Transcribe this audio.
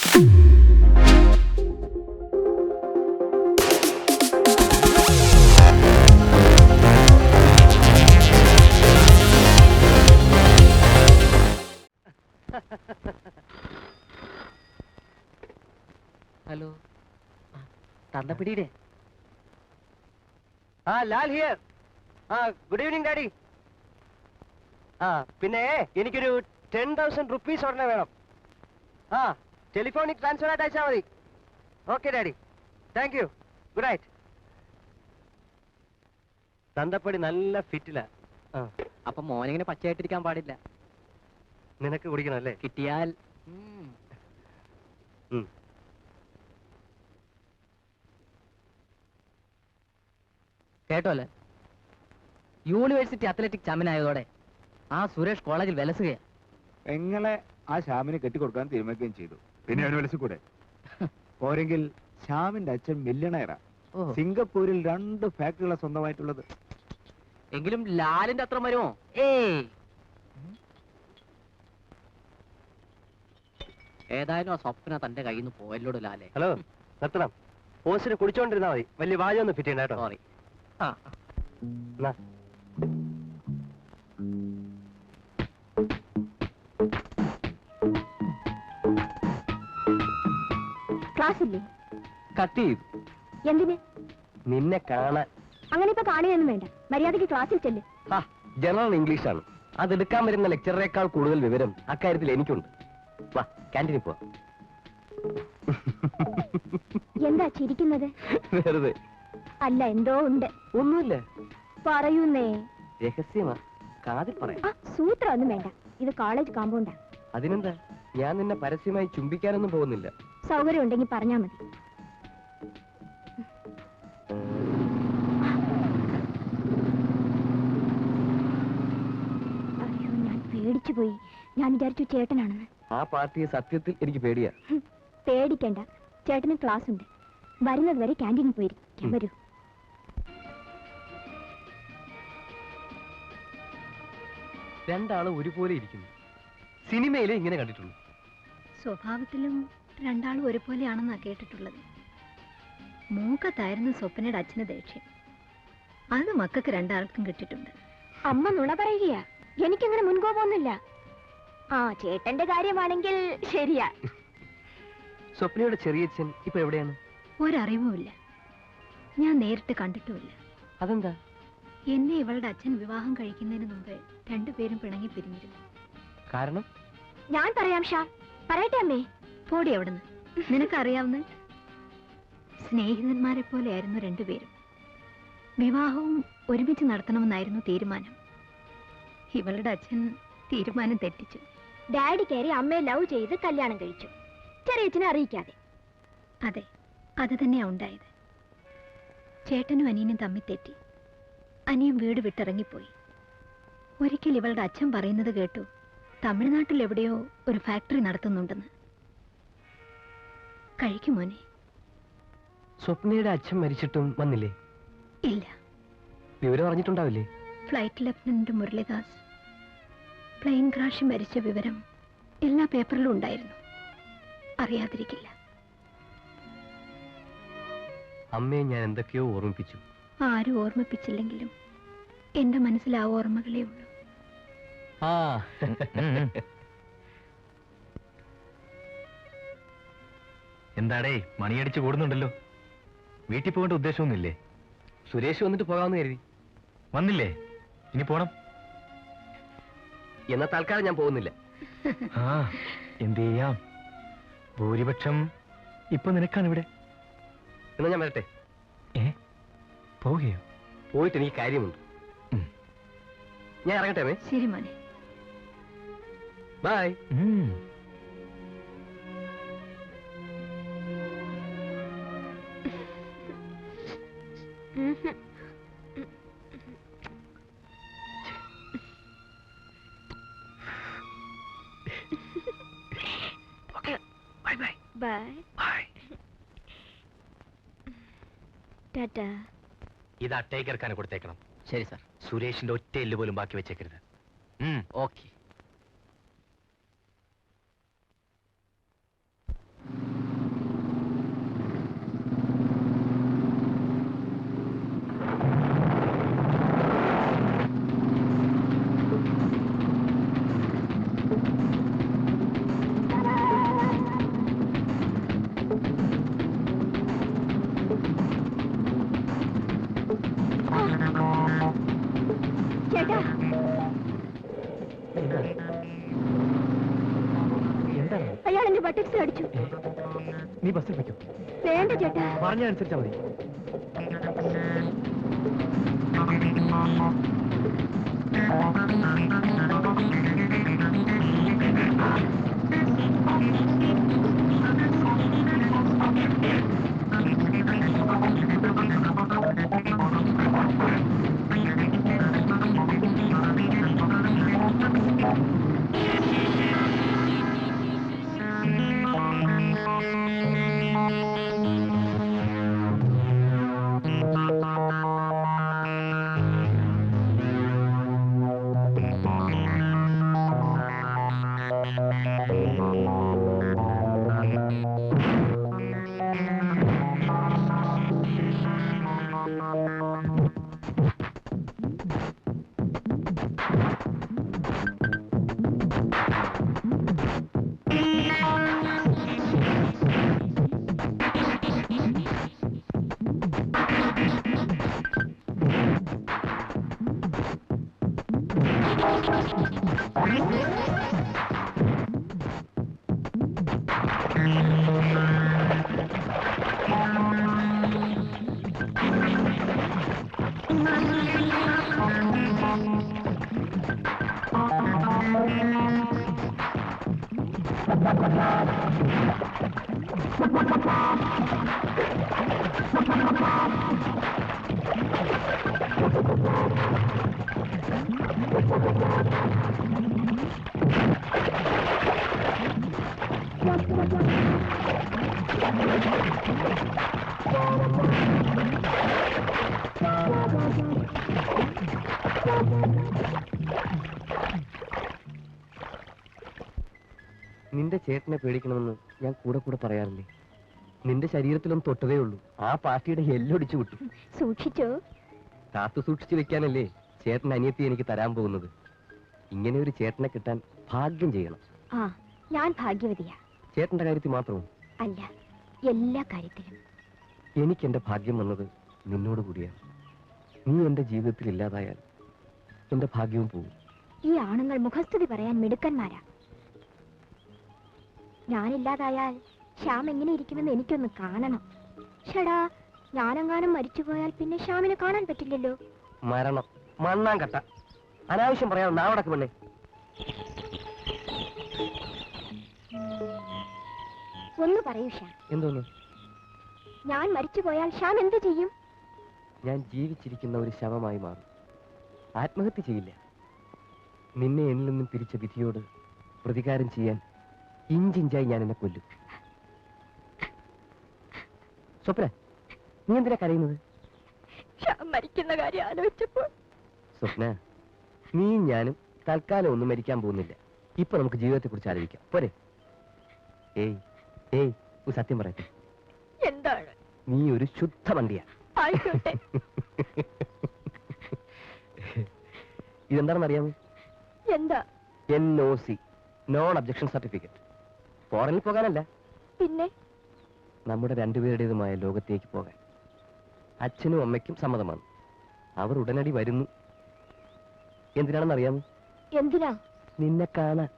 Hello, തന്നപ്പിടിയുടെ Lal here. Good evening daddy. പിന്നെ എനിക്കൊരു 10,000 rupees ഉടനെ വേണം. ടെലിഫോണിക് ട്രാൻസ്ഫർ ആയിട്ട് അയച്ചാൽ മതി. Okay daddy, thank you, good night. തന്തപ്പടി നല്ല ഫിറ്റില. അപ്പൊ മോനിങ്ങനെ പച്ചയായിട്ടിരിക്കാൻ പാടില്ല. നിനക്ക് കുടിക്കണം അല്ലേ? കിട്ടിയാൽ. കേട്ടോ അല്ലേ, യൂണിവേഴ്സിറ്റി അത്ലറ്റിക് ചാമ്പ്യനായതോടെ ആ സുരേഷ് കോളേജിൽ വിലസുകയാ. പെങ്ങളെ ആ ശ്യാമിന് കെട്ടിക്കൊടുക്കാൻ തീരുമാനിക്കുകയും ചെയ്തു. പിന്നെ അവന് വിലസിക്കൂടെ? പോരെങ്കിൽ ശ്യാമിന്റെ അച്ഛൻ മില്യണയറാ. സിംഗപ്പൂരിൽ 2 ഫാക്ടറികളാ സ്വന്തമായിട്ടുള്ളത്. എങ്കിലും ലാലിന്റെ അത്ര വരുമോ? ഏതായാലും ആ സ്വപ്ന തന്റെ കയ്യിൽ നിന്ന് പോയല്ലോട് ലാലെ. ഹലോ, നിർത്തണം. പോസ്റ്റിന് കുടിച്ചോണ്ടിരുന്നാ മതി. വലിയ വാചൊന്നും ഫിറ്റ് ചെയ്യണ്ട കേട്ടോ. സോറി. ക്ലാസ് ഇല്ലേ? കട്ട് ചെയ്തു. എന്തിന്? നിന്നെ കാണാൻ. അങ്ങനെ ഇപ്പൊ കാണുകയൊന്നും വേണ്ട, മര്യാദയ്ക്ക് ക്ലാസ്സിൽ ചെല്ല്. ജനറൽ ഇംഗ്ലീഷാണ്. അതെടുക്കാൻ വരുന്ന ലെക്ചറേക്കാൾ കൂടുതൽ വിവരം അക്കാര്യത്തിൽ എനിക്കുണ്ട്. വാ, ക്യാൻറ്റീനിൽ പോവാം. എന്താ ചിരിക്കുന്നത്? വെറുതെ. അല്ല, എന്തോ ഉണ്ട്. ഒന്നുമില്ല. പറയുന്നേ. രഹസ്യമാ, കാതിൽ പറയാം. സൂത്രം ഒന്നും വേണ്ട, ഇത് കോളേജ് കോമ്പൗണ്ടാ. അതിനെന്താ, ഞാൻ നിന്നെ പരസ്യമായി ചുംബിക്കാനൊന്നും പോകുന്നില്ല. സൗകര്യം ഉണ്ടെങ്കിൽ പറഞ്ഞാ മതി. അയ്യോ, ഞാൻ പേടിച്ചു പോയി. ഞാൻ വിചാരിച്ചു ചേട്ടനാണെന്ന്. ആ പാർട്ടിയെ സത്യത്തിൽ എനിക്ക് പേടിയാ. പേടിക്കണ്ട, ചേട്ടന് ക്ലാസ് ഉണ്ട്. വരുന്നത് വരെ ക്യാൻറ്റീനിൽ പോയിരിക്കും. വരൂ. രണ്ടാളും ഒരുപോലെ ഇരിക്കുന്നു. സിനിമയിലെ ഇങ്ങനെ കണ്ടിട്ടുള്ളൂ. സ്വഭാവത്തിലും രണ്ടാളും ഒരുപോലെയാണെന്നാ കേട്ടിട്ടുള്ളത്. മൂക്കത്തായിരുന്നു സ്വപ്നയുടെ അച്ഛന് ദേഷ്യം. അത് മക്കൾക്ക് രണ്ടാൾക്കും കിട്ടിയിട്ടുണ്ട്. അമ്മ നുണ പറയുകയാ. എനിക്കങ്ങനെ മുൻകോപമൊന്നുമില്ല. ചേട്ടന്റെ കാര്യമാണെങ്കിൽ ശരിയാ. സ്വപ്നയുടെ ചെറിയച്ഛൻ ഇപ്പൊ എവിടെയാണ്? ഒരറിവുമില്ല, ഞാൻ നേരിട്ട് കണ്ടിട്ടുമില്ല. അതെന്താ? എന്നെ ഇവളുടെ അച്ഛൻ വിവാഹം കഴിക്കുന്നതിന് മുമ്പ് രണ്ടുപേരും പിണങ്ങി പിരിഞ്ഞിരുന്നു. കാരണം? ഞാൻ പറയാം ഷാ. പറയട്ടെ അമ്മേ. പോടി അവിടുന്ന്. നിനക്കറിയാവുന്ന സ്നേഹിതന്മാരെ പോലെയായിരുന്നു രണ്ടുപേരും. വിവാഹവും ഒരുമിച്ച് നടത്തണമെന്നായിരുന്നു തീരുമാനം. ഇവളുടെ അച്ഛൻ തീരുമാനം തെറ്റിച്ചു. ഡാഡി കയറി അമ്മയെ ലവ് ചെയ്ത് കല്യാണം കഴിച്ചു, ചെറിയച്ഛനെ അറിയിക്കാതെ. അതെ, അത് തന്നെയാ ഉണ്ടായത്. ചേട്ടനും അനിയനും തമ്മിൽ തെറ്റി. അനിയൻ വീട് വിട്ടിറങ്ങിപ്പോയി. ഒരിക്കൽ ഇവളുടെ അച്ഛൻ പറയുന്നത് കേട്ടു, തമിഴ്നാട്ടിൽ എവിടെയോ ഒരു ഫാക്ടറി നടത്തുന്നുണ്ടെന്ന്. കഴിക്കുമോനെ? സ്വപ്നയുടെ അച്ഛൻ മരിച്ചിട്ടും വന്നില്ലേ? ഇല്ല. വിവരം അറിഞ്ഞിട്ടുണ്ടാവില്ലേ? Flight lieutenant Muralidas plane crash മരിച്ച വിവരം എല്ലാ പേപ്പറിലും ഉണ്ടായിരുന്നു. അറിയാതിരിക്കില്ല. അമ്മയെ ഞാൻ എന്തൊക്കെയോ ഓർമ്മിപ്പിച്ചു. ആരും ഓർമ്മിപ്പിച്ചില്ലെങ്കിലും എന്റെ മനസ്സിൽ ആ ഓർമ്മകളേ ഉള്ളൂ. എന്താടേ മണിയടിച്ച് കൂടുന്നുണ്ടല്ലോ? വീട്ടിൽ പോകേണ്ട ഉദ്ദേശമൊന്നുമില്ലേ? സുരേഷ് വന്നിട്ട് പോകാമെന്ന് കരുതി. വന്നില്ലേ? ഇനി പോണം. എന്നാ തൽക്കാലം ഞാൻ പോകുന്നില്ല. എന്ത് ചെയ്യാം, ഭൂരിപക്ഷം ഇപ്പൊ നിനക്കാണ് ഇവിടെ. എന്നാ ഞാൻ വരട്ടെ. പോവുകയോ? പോയിട്ട് എനിക്ക് കാര്യമുണ്ട്. ഞാൻ ഇറങ്ങട്ടെ. ശരി മോനെ. ബൈ. ബൈ. ടാറ്റാ. ഇത് അട്ടേക്കിറക്കാൻ കൊടുത്തേക്കണം. ശരി സാർ. സുരേഷിന്റെ ഒറ്റ എല്ല് പോലും ബാക്കി വെച്ചേക്കരുത്. ഓക്കെ. ഒരു ബട്ടക്സിൽ അടിച്ചു. നീ ബസ്സിൽ വയ്ക്കും. വേണ്ട ചേട്ടാ. പറഞ്ഞ അനുസരിച്ചാ മതി. നിന്റെ ചേട്ടനെ പേടിക്കണമെന്ന് ഞാൻ കൂടെ കൂടെ പറയാറില്ലേ? നിന്റെ ശരീരത്തിലൊന്നും തൊട്ടതേ ഉള്ളൂ, ആ പാർട്ടിയുടെ എല്ലൊടിച്ചു വിട്ടു. സൂക്ഷിച്ചോ? കാത്തു സൂക്ഷിച്ചു വെക്കാനല്ലേ ചേട്ടൻ അനിയത്തി എനിക്ക് തരാൻ പോകുന്നത്. ഇങ്ങനെ ഒരു ചേട്ടനെ കിട്ടാൻ ഭാഗ്യം ചെയ്യണം. ആ, ഞാൻ ഭാഗ്യവതിയാ. ചേട്ടന്റെ കാര്യത്തിൽ മാത്രമോ? അല്ല, എല്ലാ കാര്യത്തിലും. എനിക്ക് എന്റെ ഭാഗ്യം വന്നത് നിന്നോട് കൂടിയാണ്. നീ എന്റെ ജീവിതത്തിൽ ഇല്ലാതായാൽ എന്റെ ഭാഗ്യവും പോകും. ഈ ആണുങ്ങൾ മുഖസ്തുതി പറയാൻ മിടുക്കന്മാരാ. ഞാനില്ലാതായാൽ ശ്യാം എങ്ങനെ ഇരിക്കുമെന്ന് എനിക്കൊന്ന് കാണണം. ഷടാ, ഞാനെങ്ങാനും മരിച്ചുപോയാൽ പിന്നെ ശ്യാമിനെ കാണാൻ പറ്റില്ലല്ലോ. മരണം മണ്ണാൻ കട്ട, അനാവശ്യം പറയാൻ നാവടക്ക് പെണ്ണേ. ഒന്ന് പറയൂ ശ്യാം. എന്തോന്ന്? ഞാൻ മരിച്ചുപോയാൽ ശ്യാം എന്ത് ചെയ്യും? ഞാൻ ജീവിച്ചിരിക്കുന്ന ഒരു ശവമായി മാറും. ആത്മഹത്യ ചെയ്യില്ല. നിന്നെ എന്നിൽ നിന്നും പിരിച്ച വിധിയോട് പ്രതികാരം ചെയ്യാൻ ഇഞ്ചിഞ്ചായി ഞാൻ എന്നെ കൊല്ലും. സ്വപ്ന, നീ എന്തിനാ കരയുന്നത്? ശ്യാം മരിക്കുന്ന കാര്യം ആലോചിച്ചപ്പോൾ. സ്വപ്ന, നീ ഞാനും തൽക്കാലം ഒന്നും മരിക്കാൻ പോകുന്നില്ല. ഇപ്പൊ നമുക്ക് ജീവിതത്തെ കുറിച്ച് ആലോചിക്കാം, പോരെ? ഏയ് ഏയ്, ഒരു സത്യം പറയട്ടെ. എന്താണ്? നീ ഒരു ശുദ്ധ വണ്ടിയാ. ആയിക്കോട്ടെ. ഇതെന്താണെന്ന് അറിയാമോ? എന്താ? NOC, non objection certificate. ഫോറിനിൽ പോകാനല്ല, പിന്നെ നമ്മുടെ രണ്ടുപേരുടേതുമായ ലോകത്തേക്ക് പോകാൻ. അച്ഛനും അമ്മയ്ക്കും സമ്മതമാണ്. അവർ ഉടനടി വരുന്നു. എന്തിനാണെന്ന് അറിയാമോ? എന്തിനാ? നിന്നെ കാണാൻ.